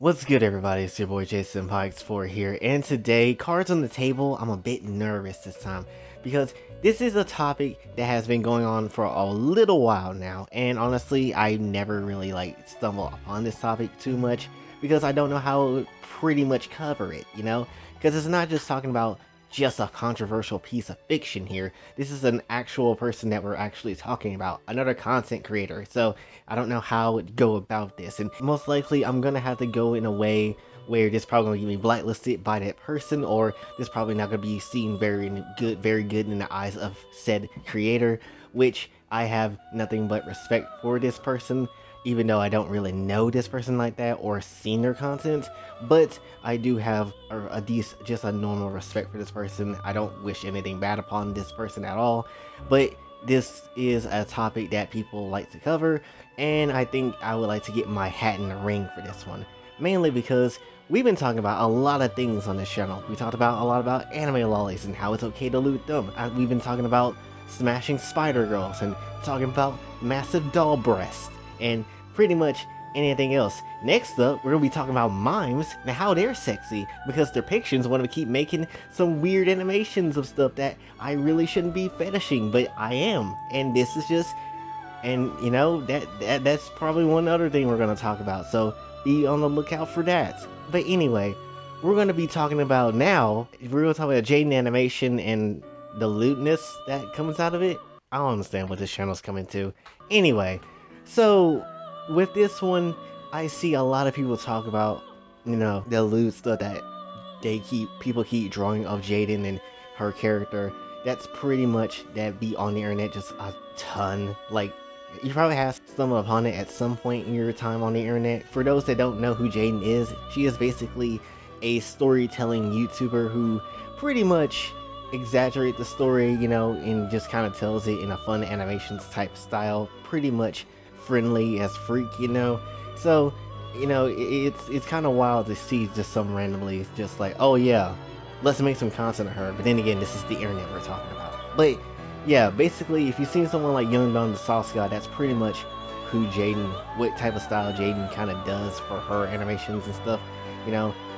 What's good, everybody? It's your boy Jason Pikes4 here, and today, cards on the table. I'm a bit nervous this time because this is a topic that has been going on for a little while now, and honestly, I never really stumble upon this topic too much because I don't know how to pretty much cover it, because it's not just talking about just a controversial piece of fiction here. This is an actual person that we're actually talking about, another content creator. So I don't know how to go about this, and most likely I'm gonna have to go in a way where this probably gonna get me blacklisted by that person, or this probably not gonna be seen very good in the eyes of said creator, which I have nothing but respect for this person, even though I don't really know this person like that or seen their content. But I do have just a normal respect for this person. I don't wish anything bad upon this person at all, but this is a topic that people like to cover, and I think I would like to get my hat in the ring for this one, mainly because we've been talking about a lot of things on this channel. We talked about a lot about anime lollies and how it's okay to loot them. We've been talking about smashing spider girls and talking about massive doll breasts and pretty much anything else. Next up, we're gonna be talking about mimes and how they're sexy, because their pictures want to keep making some weird animations of stuff that I really shouldn't be fetishing, but I am. And this is just, and that's probably one other thing we're gonna talk about, so be on the lookout for that. But anyway, we're gonna be talking about now, we're gonna talk about Jaiden animation and the lewdness that comes out of it. I don't understand what this channel's coming to. Anyway, so with this one, I see a lot of people talk about, the lewd stuff that people keep drawing of Jaiden and her character. That's pretty much that be on the internet just a ton. Like, you probably have stumbled upon it at some point in your time on the internet. For those that don't know who Jaiden is, she is basically a storytelling YouTuber who pretty much exaggerate the story, and just kind of tells it in a fun animations type style, pretty much friendly as freak, so it's kind of wild to see just some randomly just like, oh yeah, let's make some content of her. But then again, this is the internet we're talking about. But yeah, basically, if you've seen someone like Young Don the Sauce God, that's pretty much who Jaiden, what type of style Jaiden kind of does for her animations and stuff.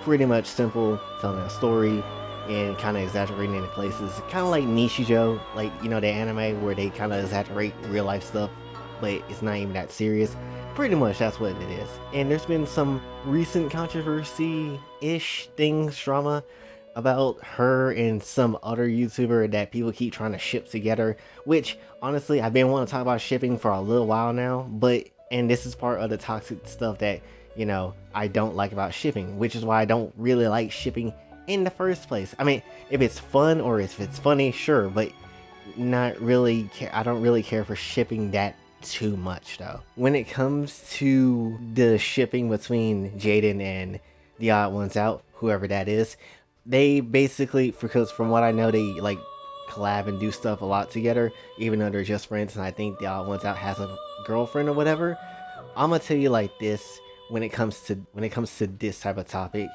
Pretty much simple, telling a story and kind of exaggerating in places, kind of like Nishijo, the anime where they kind of exaggerate real life stuff, but it's not even that serious. Pretty much that's what it is. And there's been some recent controversy-ish drama about her and some other YouTuber that people keep trying to ship together, which honestly I've been wanting to talk about shipping for a little while now, and this is part of the toxic stuff that I don't like about shipping, which is why I don't really like shipping in the first place. I mean, if it's fun or if it's funny, sure, but not really. I don't really care for shipping that too much though. When it comes to the shipping between Jaiden and the Odd Ones Out, whoever that is, they basically, because from what I know, they collab and do stuff a lot together, even though they're just friends. And I think the Odd Ones Out has a girlfriend or whatever. I'm gonna tell you like this: when it comes to this type of topic,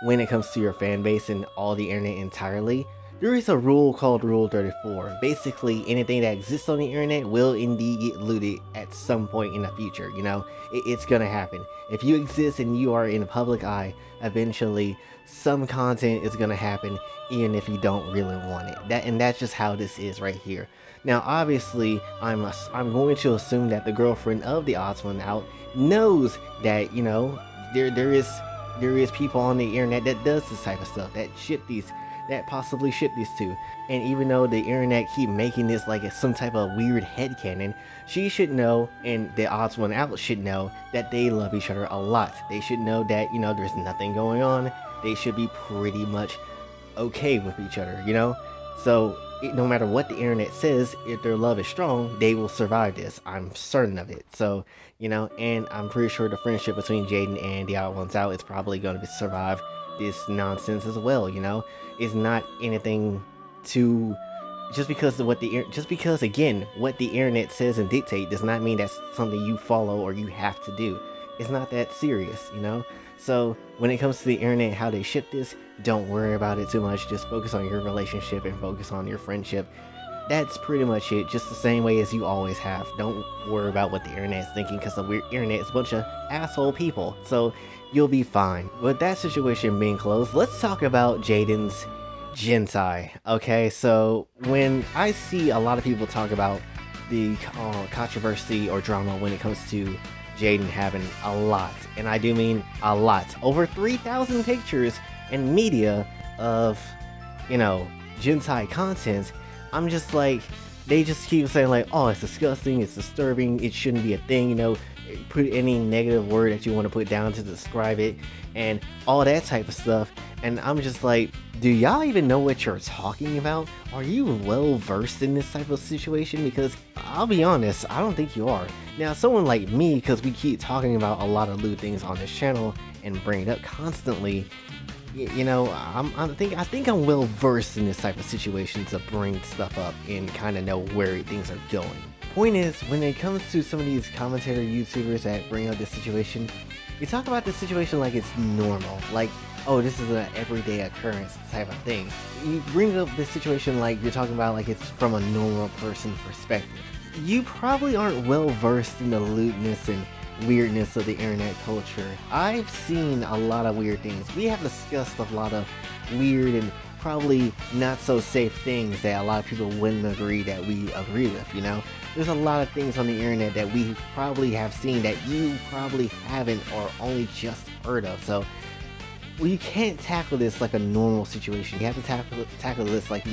when it comes to your fan base and all the internet entirely, there is a rule called Rule 34. Basically, anything that exists on the internet will indeed get looted at some point in the future. It's gonna happen. If you exist and you are in the public eye, eventually some content is gonna happen, even if you don't really want it. That's just how this is right here. Now, obviously, I'm going to assume that the girlfriend of the Odds One Out knows that there is people on the internet that does this type of stuff, that possibly ship these two. And even though the internet keep making this like it's some type of weird headcanon, she should know, and the Odds One Out should know, that they love each other a lot. They should know that, there's nothing going on. They should be pretty much okay with each other, So no matter what the internet says, if their love is strong, they will survive this. I'm certain of it. So, and I'm pretty sure the friendship between Jaiden and the Odd Ones Out is probably going to survive this nonsense as well. It's not anything to, just because again, what the internet says and dictate does not mean that's something you follow or you have to do. It's not that serious, So when it comes to the internet, how they ship this, don't worry about it too much. Just focus on your relationship and focus on your friendship. that's pretty much it, just the same way as you always have. Don't worry about what the internet is thinking, because the weird internet is a bunch of asshole people, so you'll be fine. With that situation being closed, let's talk about Jayden's Jentai. Okay, so when I see a lot of people talk about the controversy or drama when it comes to Jayden having a lot, and I do mean a lot, over 3,000 pictures and media of, you know, Jentai content, I'm just like, they just keep saying like, oh, it's disgusting, it's disturbing, it shouldn't be a thing, you know, put any negative word that you want to put down to describe it, and all that type of stuff. And I'm just like, do y'all even know what you're talking about? Are you well versed in this type of situation? Because I'll be honest, I don't think you are. Now, someone like me, because we keep talking about a lot of lewd things on this channel and bring it up constantly, you know, I think I'm well versed in this type of situation to bring stuff up and kind of know where things are going. Point is, when it comes to some of these commentator YouTubers that bring up this situation, you talk about the situation like it's normal, like, oh, this is an everyday occurrence type of thing. You bring up this situation like you're talking about like it's from a normal person perspective. You probably aren't well versed in the lewdness and weirdness of the internet culture. I've seen a lot of weird things. We have discussed a lot of weird and probably not so safe things that a lot of people wouldn't agree that we agree with, you know? There's a lot of things on the internet that we probably have seen that you probably haven't or only just heard of. So, well, you can't tackle this like a normal situation. You have to tackle this like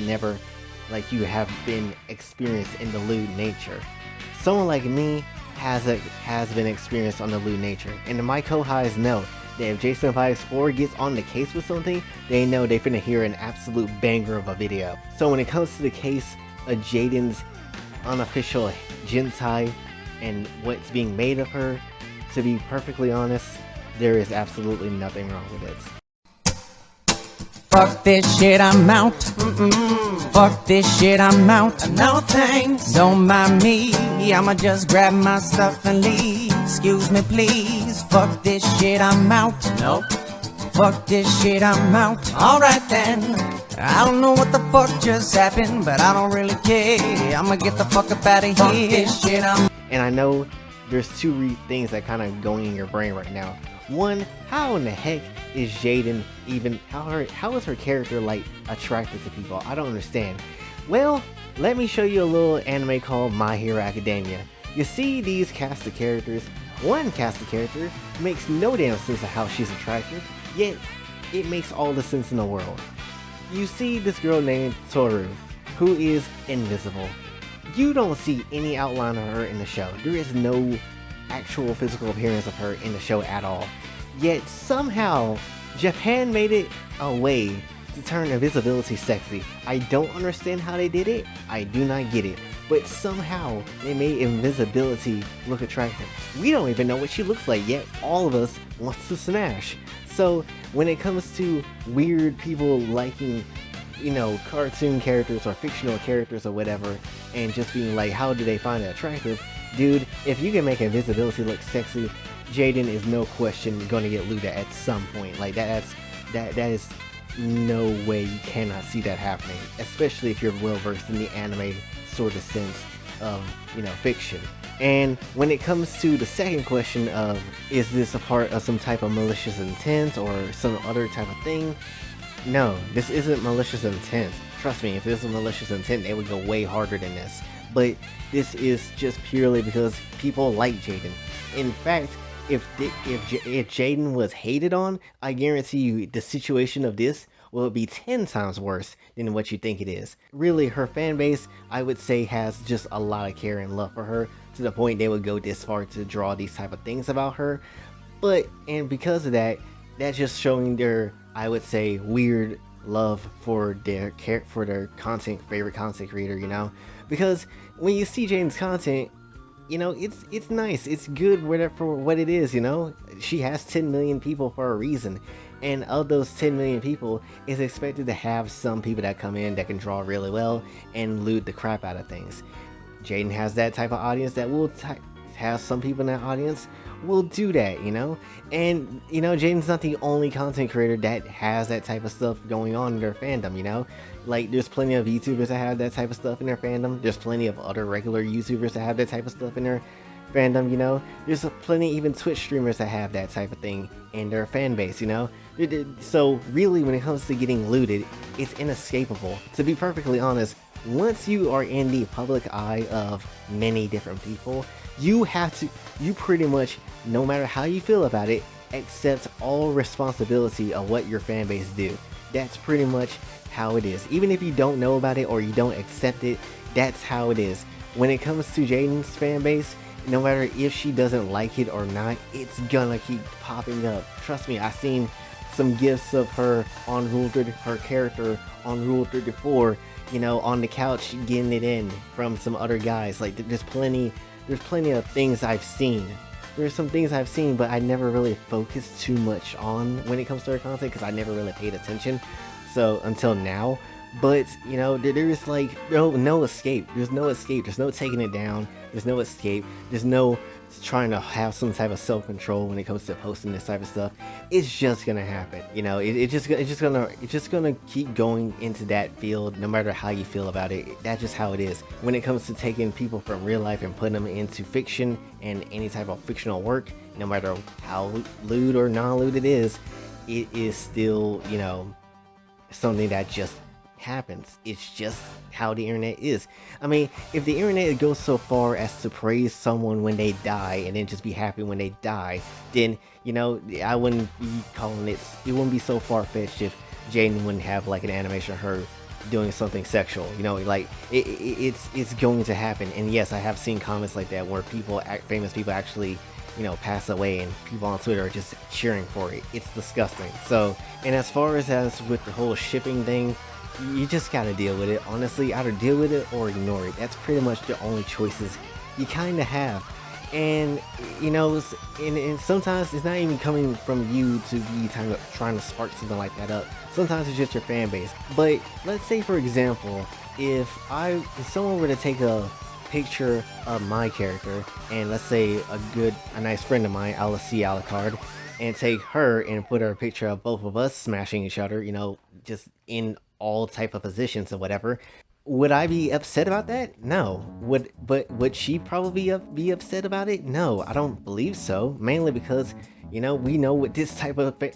you have been experienced in the lewd nature. Someone like me has been experienced on the lewd nature, and my co-highs know that if J75X4 gets on the case with something, they know they finna hear an absolute banger of a video. So when it comes to the case of Jayden's unofficial Jentai and what's being made of her, to be perfectly honest, there is absolutely nothing wrong with it. Fuck this shit, I'm out. Fuck this shit, I'm out. No thanks. Don't mind me, I'ma just grab my stuff and leave. Excuse me, please. Fuck this shit, I'm out. Nope. Fuck this shit, I'm out. Alright then. I don't know what the fuck just happened, but I don't really care. I'ma get the fuck up out of here. Fuck this shit, I'm. And I know there's two things that kind of going in your brain right now. One, how in the heck is Jayden even, how is her character like attractive to people? I don't understand. Well, let me show you a little anime called My Hero Academia. You see these cast of characters, one cast of character makes no damn sense of how she's attractive, yet it makes all the sense in the world. You see this girl named Toru, who is invisible. You don't see any outline of her in the show. There is no actual physical appearance of her in the show at all. Yet somehow Japan made it a way to turn invisibility sexy. I don't understand how they did it. I do not get it. But somehow they made invisibility look attractive. We don't even know what she looks like, yet all of us wants to smash. So when it comes to weird people liking, you know, cartoon characters or fictional characters or whatever, and just being like, how do they find it attractive? Dude, if you can make invisibility look sexy, Jayden is no question gonna get lewd at some point. Like that is no way you cannot see that happening, especially if you're well versed in the anime sort of sense of, you know, fiction. And when it comes to the second question of, is this a part of some type of malicious intent or some other type of thing? No, this isn't malicious intent. Trust me, if this was malicious intent, they would go way harder than this. But this is just purely because people like Jayden. In fact, if Jayden was hated on, I guarantee you the situation of this will be 10 times worse than what you think it is. Really, her fan base, I would say, has just a lot of care and love for her, to the point they would go this far to draw these type of things about her. And because of that, that's just showing their, I would say, weird love for their favorite content creator, you know? Because when you see Jayden's content, you know, it's nice, it's good for what it is, you know? She has 10 million people for a reason, and of those 10 million people, it's expected to have some people that come in that can draw really well and lewd the crap out of things. Jayden has that type of audience that will have some people in that audience will do that, you know? And, you know, Jayden's not the only content creator that has that type of stuff going on in their fandom, you know? Like, there's plenty of YouTubers that have that type of stuff in their fandom. There's plenty of other regular YouTubers that have that type of stuff in their fandom, you know? There's plenty even Twitch streamers that have that type of thing in their fan base, you know? So really, when it comes to getting looted, it's inescapable. To be perfectly honest, once you are in the public eye of many different people, you pretty much, no matter how you feel about it, accept all responsibility of what your fan base do. That's pretty much how it is. Even if you don't know about it or you don't accept it, that's how it is. When it comes to Jayden's fan base, no matter if she doesn't like it or not, it's gonna keep popping up. Trust me, I've seen some gifs of her on her character on Rule 34, you know, on the couch getting it in from some other guys. Like, there's plenty of things I've seen. There's some things I've seen, but I never really focused too much on when it comes to her content because I never really paid attention. So until now, but you know, there's like no escape. There's no escape. There's no taking it down. There's no escape. There's no trying to have some type of self-control when it comes to posting this type of stuff. It's just gonna happen. You know, it's just gonna keep going into that field no matter how you feel about it. That's just how it is. When it comes to taking people from real life and putting them into fiction and any type of fictional work, no matter how lewd or non-lewd it is still, you know, something that just happens. It's just how the internet is. I mean, if the internet goes so far as to praise someone when they die and then just be happy when they die, then, you know, I wouldn't be calling it wouldn't be so far-fetched if Jayden wouldn't have like an animation of her doing something sexual, you know, like it's going to happen. And yes, I have seen comments like that where famous people actually, you know, pass away and people on Twitter are just cheering for it. It's disgusting. So, and as far as with the whole shipping thing, you just gotta deal with it. Honestly, either deal with it or ignore it. That's pretty much the only choices you kind of have. And, you know, and sometimes it's not even coming from you to be trying to spark something like that up. Sometimes it's just your fan base. But let's say, for example, if someone were to take a picture of my character, and let's say a nice friend of mine, Alicia Alucard, and take her and put her picture of both of us smashing each other, you know, just in all type of positions or whatever, would I be upset about that? No. Would she probably be upset about it? No, I don't believe so. Mainly because, you know, we know what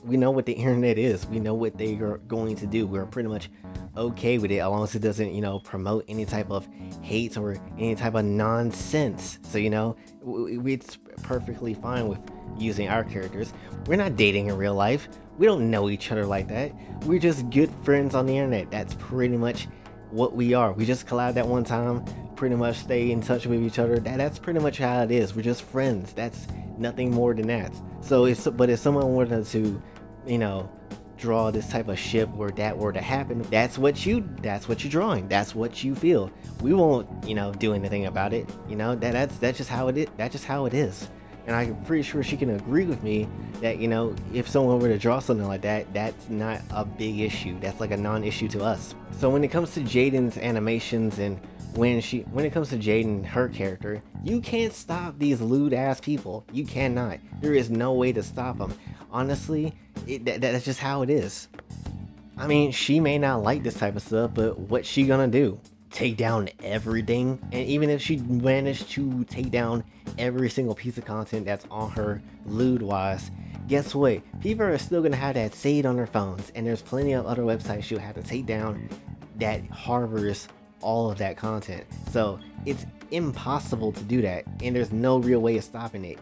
we know what the internet is. We know what they are going to do. We're pretty much okay with it as long as it doesn't, you know, promote any type of hate or any type of nonsense. So, you know, it's perfectly fine with using our characters. We're not dating in real life. We don't know each other like that. We're just good friends on the internet. That's pretty much what we are. We just collabed that one time, pretty much stay in touch with each other. That's pretty much how it is. We're just friends. That's nothing more than that. So if someone wanted to, you know, draw this type of ship where that were to happen, that's what you're drawing. That's what you feel. We won't, you know, do anything about it. You know, that's just how it is. That's just how it is. And I'm pretty sure she can agree with me that, you know, if someone were to draw something like that, that's not a big issue. That's like a non-issue to us. So when it comes to Jayden's animations and when it comes to Jayden, her character, you can't stop these lewd ass people. You cannot. There is no way to stop them. Honestly, that's just how it is. I mean, she may not like this type of stuff, but what's she gonna do? Take down everything? And even if she managed to take down every single piece of content that's on her lewd wise, guess what? People are still gonna have that saved on their phones, and there's plenty of other websites she'll have to take down that harbors all of that content. So it's impossible to do that, and there's no real way of stopping it.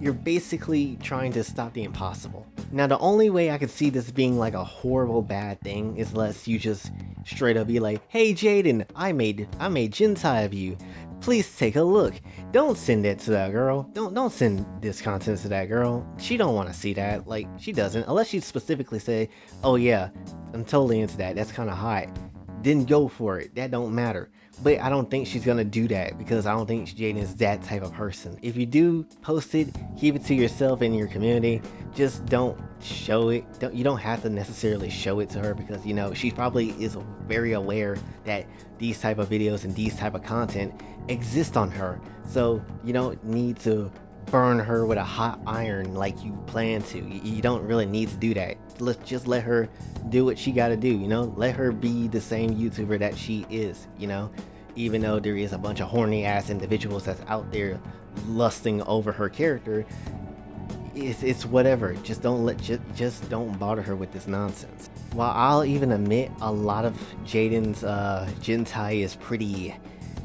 You're basically trying to stop the impossible. Now, the only way I could see this being like a horrible bad thing is unless you just straight up be like, hey Jayden, I made Jentai of you. Please take a look. Don't send it to that girl. Don't send this content to that girl. She don't want to see that. Like, she doesn't. Unless you specifically say, oh yeah, I'm totally into that. That's kind of hot. Then go for it. That don't matter. But I don't think she's gonna do that because I don't think Jayden is that type of person. If you do post it, keep it to yourself and your community. Just don't show it. You don't have to necessarily show it to her because, you know, she probably is very aware that these type of videos and these type of content exist on her. So you don't need to burn her with a hot iron like you plan to. You don't really need to do that. Let's just let her do what she gotta do, you know? Let her be the same YouTuber that she is, you know? Even though there is a bunch of horny ass individuals that's out there lusting over her character, it's whatever. Just don't bother her with this nonsense. While I'll even admit a lot of Jayden's Jentai is pretty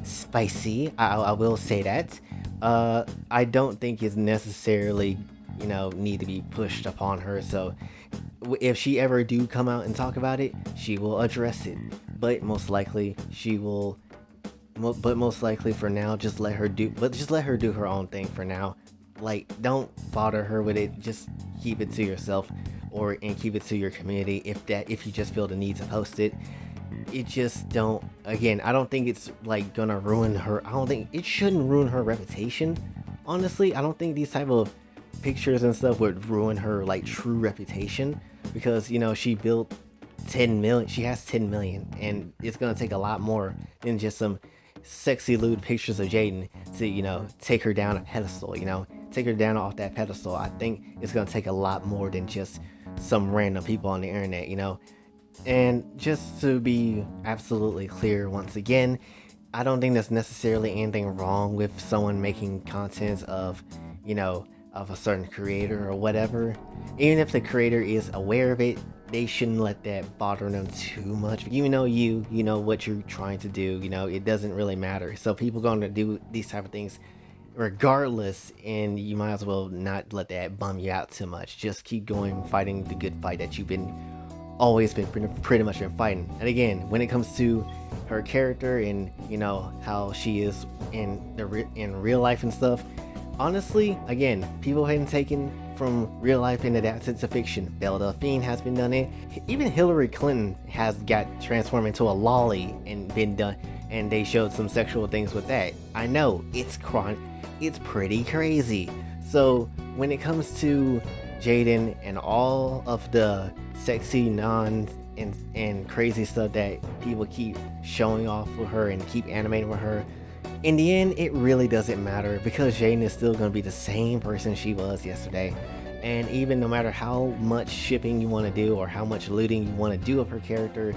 spicy, I will say that. I don't think it's necessarily, you know, need to be pushed upon her. So if she ever do come out and talk about it, she will address it. But most likely she will. But most likely for now, just let her do her own thing for now. Like, don't bother her with it. Just keep it to yourself, and keep it to your community if you just feel the need to post it. It just don't. Again, I don't think it's like gonna ruin her. I don't think it shouldn't ruin her reputation. Honestly, I don't think these type of pictures and stuff would ruin her like true reputation, because you know she built 10 million. She has 10 million, and it's gonna take a lot more than just some sexy lewd pictures of Jayden to, you know, take her down a pedestal, you know, take her down off that pedestal. I think it's gonna take a lot more than just some random people on the internet, you know. And just to be absolutely clear once again, I don't think there's necessarily anything wrong with someone making content of, you know, of a certain creator or whatever. Even if the creator is aware of it, they shouldn't let that bother them too much. Even though you know what you're trying to do, you know, it doesn't really matter. So people going to do these type of things regardless, and you might as well not let that bum you out too much. Just keep going, fighting the good fight that you've always been pretty much been fighting. And again, when it comes to her character and, you know, how she is in real life and stuff, honestly, again, people hadn't taken from real life and adapted to fiction. Belle Delphine has been done it. Even Hillary Clinton has got transformed into a lolly and been done, and they showed some sexual things with that. I know, it's pretty crazy. So when it comes to Jayden and all of the sexy and crazy stuff that people keep showing off with her and keep animating with her, in the end, it really doesn't matter, because Jayden is still going to be the same person she was yesterday. And even no matter how much shipping you want to do or how much looting you want to do of her character,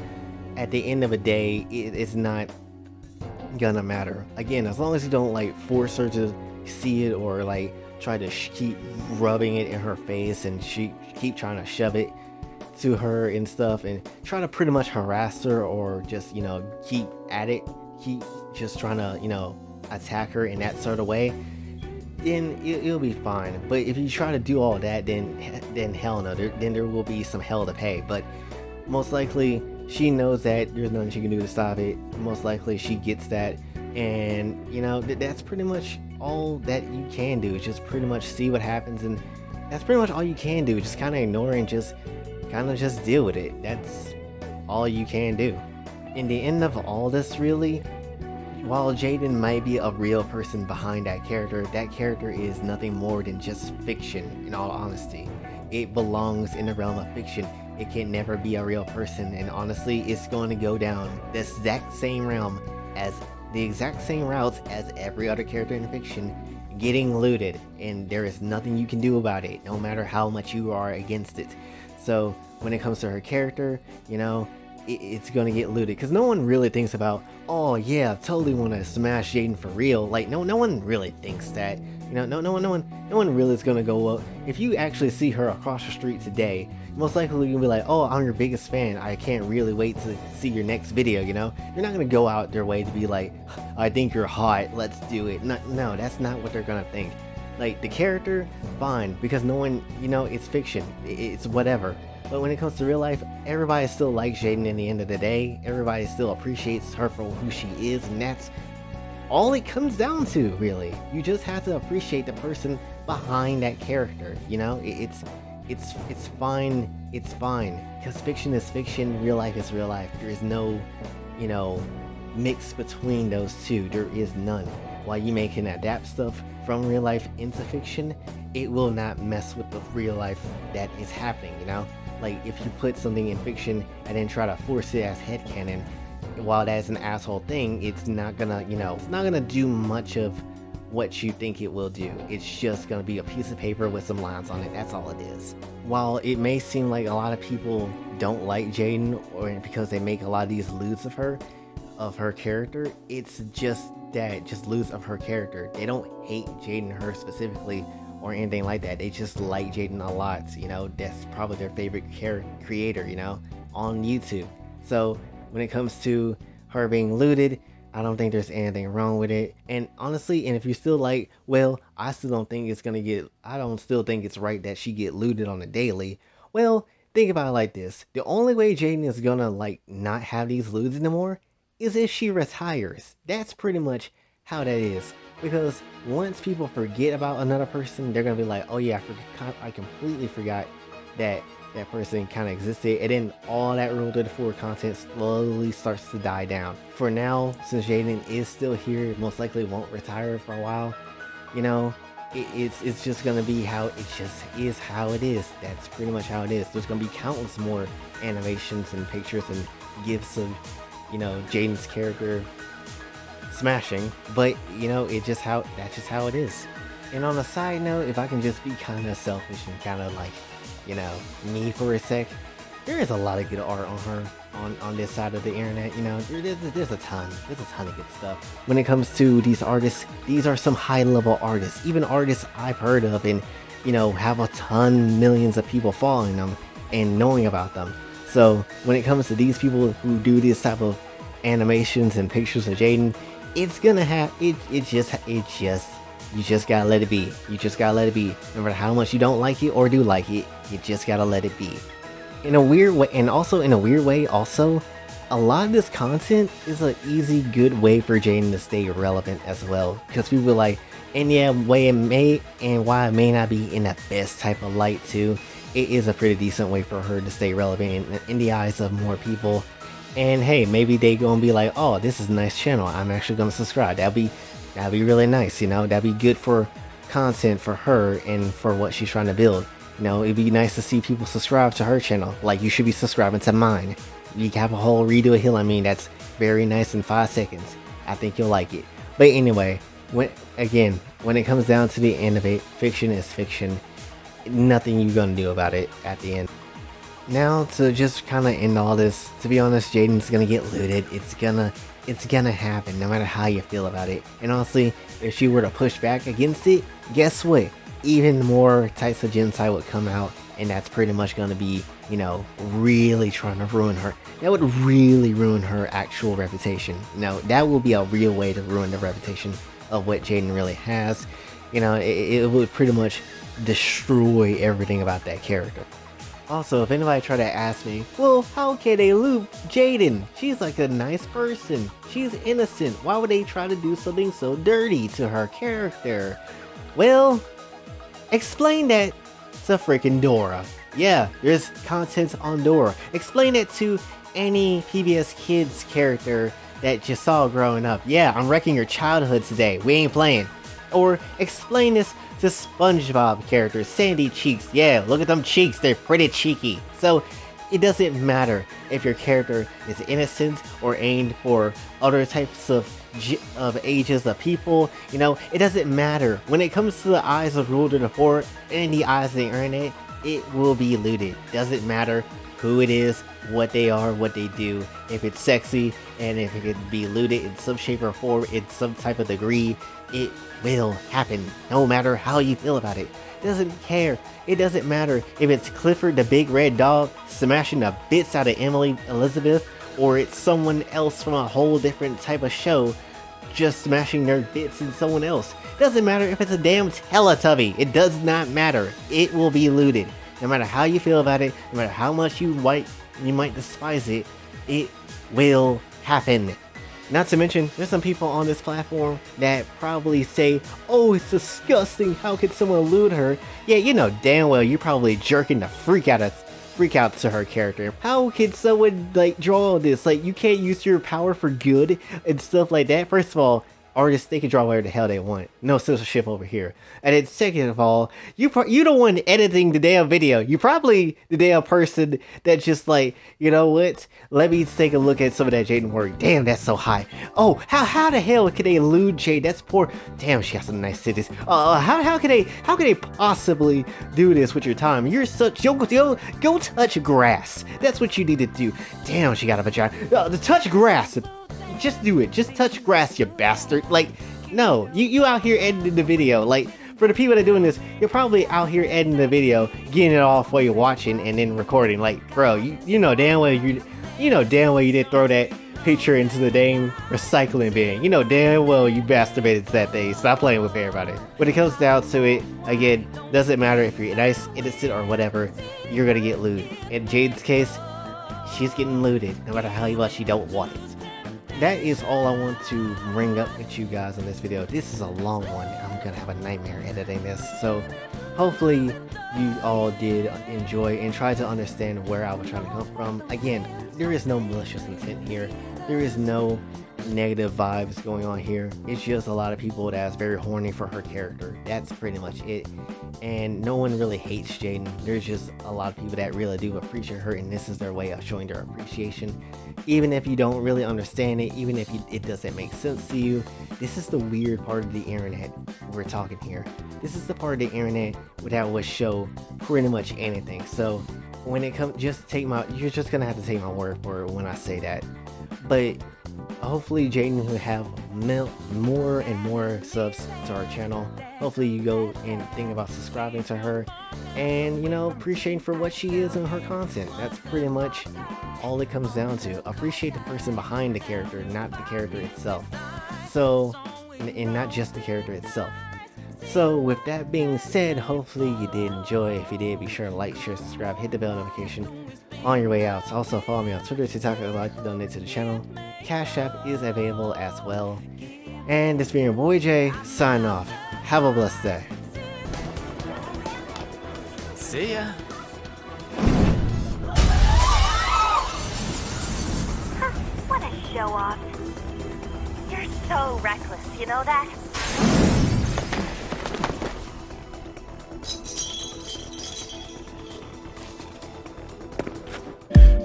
at the end of the day, it's not gonna matter. Again, as long as you don't like force her to see it, or like try to keep rubbing it in her face and she keep trying to shove it to her and stuff, and try to pretty much harass her, or just, you know, keep at it, keep just trying to, you know, attack her in that sort of way, then it'll be fine. But if you try to do all that, then hell no, then there will be some hell to pay. But most likely she knows that there's nothing she can do to stop it. Most likely she gets that, and you know, that's pretty much all that you can do. Just pretty much see what happens, and that's pretty much all you can do. Just kind of ignore and just deal with it. That's all you can do. In the end of all this, really, while Jayden might be a real person behind that character is nothing more than just fiction, in all honesty. It belongs in the realm of fiction. It can never be a real person, and honestly, it's going to go down the exact same routes as every other character in fiction, getting looted, and there is nothing you can do about it, no matter how much you are against it. So when it comes to her character, you know, it's gonna get looted, because no one really thinks about, oh yeah, I totally want to smash Jayden for real. Like, no one really thinks that, you know. No one really is gonna go up. If you actually see her across the street today, most likely you'll be like, oh, I'm your biggest fan, I can't really wait to see your next video, you know. You're not gonna go out their way to be like, I think you're hot, let's do it. No, that's not what they're gonna think. Like, the character, fine, because no one, you know, it's fiction, it's whatever. But when it comes to real life, everybody still likes Jayden in the end of the day. Everybody still appreciates her for who she is, and that's all it comes down to, really. You just have to appreciate the person behind that character, you know? It's fine, because fiction is fiction, real life is real life. There is no, you know, mix between those two. There is none. While you can adapt stuff from real life into fiction, it will not mess with the real life that is happening, you know? Like, if you put something in fiction and then try to force it as headcanon, while that's an asshole thing, it's not gonna, you know, it's not gonna do much of what you think it will do. It's just gonna be a piece of paper with some lines on it. That's all it is. While it may seem like a lot of people don't like Jayden, or because they make a lot of these lewds of her character, it's just that, just lewds of her character. They don't hate Jayden, her specifically, or anything like that. They just like Jayden a lot. You know, that's probably their favorite creator, you know, on YouTube. So when it comes to her being looted, I don't think there's anything wrong with it. And honestly, and if you're still like, well, I still don't think it's gonna get, I don't still think it's right that she get looted on a daily. Well, think about it like this. The only way Jayden is gonna like not have these loots anymore is if she retires. That's pretty much how that is. Because once people forget about another person, they're gonna be like, oh yeah, I completely forgot that that person kind of existed, and then all that Rule 34 content slowly starts to die down. For now, since Jaiden is still here, most likely won't retire for a while, you know, it's just gonna be how it just is how it is. That's pretty much how it is. There's gonna be countless more animations and pictures and gifs of, you know, Jaiden's character smashing, but you know, that's just how it is. And on a side note, if I can just be kind of selfish and kind of like, you know, me for a sec, there is a lot of good art on her on this side of the internet. You know, there's a ton of good stuff. When it comes to these artists, these are some high level artists, even artists I've heard of and, you know, have a ton, millions of people following them and knowing about them. So when it comes to these people who do this type of animations and pictures of Jaiden, it's gonna have you just gotta let it be. You just gotta let it be. No matter how much you don't like it or do like it, you just gotta let it be. In a weird way, and also in a weird way, also, a lot of this content is an easy, good way for Jaiden to stay relevant as well. Because people are like, and yeah, why it may not be in the best type of light too, it is a pretty decent way for her to stay relevant in the eyes of more people. And hey, maybe they gonna be like, oh, this is a nice channel, I'm actually gonna subscribe. That'd be really nice, you know. That'd be good for content for her and for what she's trying to build. You know, it'd be nice to see people subscribe to her channel. Like, you should be subscribing to mine. You can have a whole redo a hill. I mean, that's very nice in 5 seconds. I think you'll like it. But anyway, when it comes down to the end of it, fiction is fiction. Nothing you're gonna do about it at the end. Now, to just kind of end all this, to be honest, Jaiden's gonna get looted. It's gonna happen no matter how you feel about it. And honestly, if she were to push back against it, guess what? Even more types of Jentai would come out, and that's pretty much gonna be, you know, really trying to ruin her. That would really ruin her actual reputation. You know, that will be a real way to ruin the reputation of what Jaiden really has. You know, it would pretty much destroy everything about that character. Also, if anybody try to ask me, well, how can they loot Jaiden? She's like a nice person. She's innocent. Why would they try to do something so dirty to her character? Well, explain that to freaking Dora. Yeah, there's content on Dora. Explain it to any PBS Kids character that you saw growing up. Yeah, I'm wrecking your childhood today. We ain't playing. Or explain this to SpongeBob characters, Sandy Cheeks. Yeah, look at them cheeks, they're pretty cheeky. So it doesn't matter if your character is innocent or aimed for other types of ages of people. You know, it doesn't matter. When it comes to the eyes of Rule 34 and the eyes of the internet, it will be looted. Doesn't matter who it is, what they are, what they do. If it's sexy and if it can be looted in some shape or form, in some type of degree, it will happen, no matter how you feel about it. Doesn't care. It doesn't matter if it's Clifford the Big Red Dog smashing the bits out of Emily Elizabeth, or it's someone else from a whole different type of show just smashing their bits in someone else. Doesn't matter if it's a damn Teletubby. It does not matter. It will be looted. No matter how you feel about it, no matter how much you might despise it, it will happen. Not to mention, there's some people on this platform that probably say, oh, it's disgusting, how could someone loot her? Yeah, you know damn well you're probably jerking the freak out to her character. How could someone, like, draw all this? Like, you can't use your power for good and stuff like that? First of all, artists, they can draw whatever the hell they want. No censorship over here. And then second of all, you the one editing the damn video. You probably the damn person that just like, you know what? Let me take a look at some of that Jaiden work. Damn, that's so high. Oh, how the hell can they elude Jade? That's poor. Damn, she got some nice titties. How can they possibly do this with your time? You're such go touch grass. That's what you need to do. Damn, she got a vagina. To touch grass. Just do it. Just touch grass, you bastard. Like, no, you out here editing the video. Like, for the people that are doing this, you're probably out here editing the video, getting it off while you're watching, and then recording. Like, bro, you know damn well you didn't throw that picture into the damn recycling bin. You know damn well you masturbated to that thing. Stop playing with everybody. When it comes down to it, again, doesn't matter if you're nice, innocent, or whatever, you're gonna get lewd. In Jade's case, she's getting lewded, no matter how much she don't want it. That is all I want to bring up with you guys in this video. This is a long one. I'm gonna have a nightmare editing this. So hopefully you all did enjoy and try to understand where I was trying to come from. Again, there is no malicious intent here. There is no negative vibes going on here. It's just a lot of people that's very horny for her character. That's pretty much it. And no one really hates Jaiden. There's just a lot of people that really do appreciate her, and this is their way of showing their appreciation. Even if you don't really understand it, even if it doesn't make sense to you, this is the weird part of the internet we're talking here. This is the part of the internet that will show pretty much anything. So when it comes, you're just gonna have to take my word for it when I say that. But hopefully Jaiden will have more and more subs to our channel. Hopefully you go and think about subscribing to her and, you know, appreciating for what she is in her content. That's pretty much all it comes down to. Appreciate the person behind the character, not the character itself. So, and not just the character itself. So with that being said, hopefully you did enjoy. If you did, be sure to like, share, subscribe, hit the bell notification on your way out. Also follow me on Twitter, TikTok, if you'd like to donate to the channel. Cash App is available as well. And this being your boy Jay, sign off. Have a blessed day. See ya. What a show off. You're so reckless, you know that?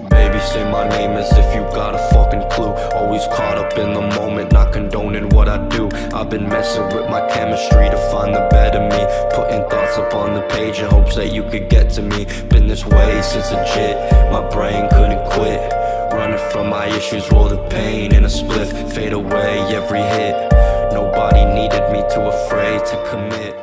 Baby, say my name as if you got a fucking clue. Always caught up in the moment, not condoning what I do. I've been messing with my chemistry to find the better me. Putting thoughts up on the page in hopes that you could get to me. Been this way since legit, my brain couldn't quit. Running from my issues, roll the pain in a spliff. Fade away every hit. Nobody needed me, too afraid to commit.